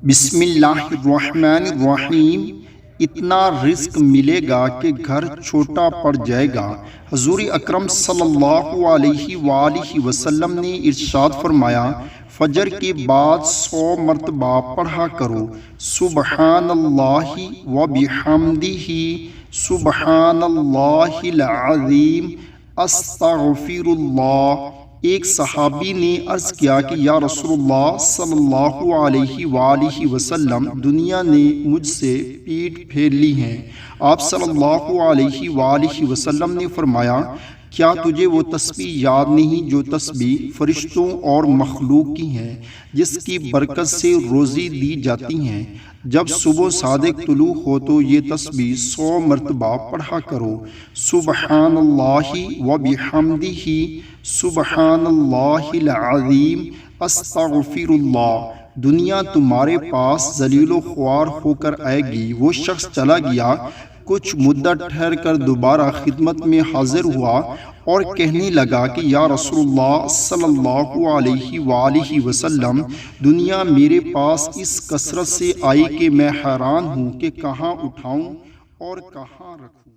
بسم اللہ الرحمن الرحیم۔ اتنا رزق ملے گا کہ گھر چھوٹا پڑ جائے گا۔ حضور اکرم صلی اللہ علیہ وآلہ وسلم نے ارشاد فرمایا، فجر کے بعد 100 مرتبہ پڑھا کرو، سبحان اللہ و بحمدہ، سبحان اللہ العظیم، استغفر اللہ۔ ایک صحابی نے عرض کیا کہ یا رسول اللہ صلی اللہ علیہ وآلہ وسلم، دنیا نے مجھ سے پیٹھ پھیر لی ہے۔ آپ صلی اللہ علیہ وآلہ وسلم نے فرمایا، کیا تجھے وہ تسبیح یاد نہیں جو تسبیح فرشتوں اور مخلوق کی ہے، جس کی برکت سے روزی دی جاتی ہے؟ جب صبح صادق طلوع ہو تو یہ تسبیح 100 مرتبہ پڑھا کرو، سبحان اللہ و بحمدہ، سبحان اللہ العظیم، استغفر اللہ۔ دنیا تمہارے پاس ذلیل و خوار ہو کر آئے گی۔ وہ شخص چلا گیا، کچھ مدت ٹھہر کر دوبارہ خدمت میں حاضر ہوا اور کہنے لگا کہ یا رسول اللہ صلی اللہ علیہ وآلہ وسلم، دنیا میرے پاس اس کثرت سے آئی کہ میں حیران ہوں کہ کہاں اٹھاؤں اور کہاں رکھوں۔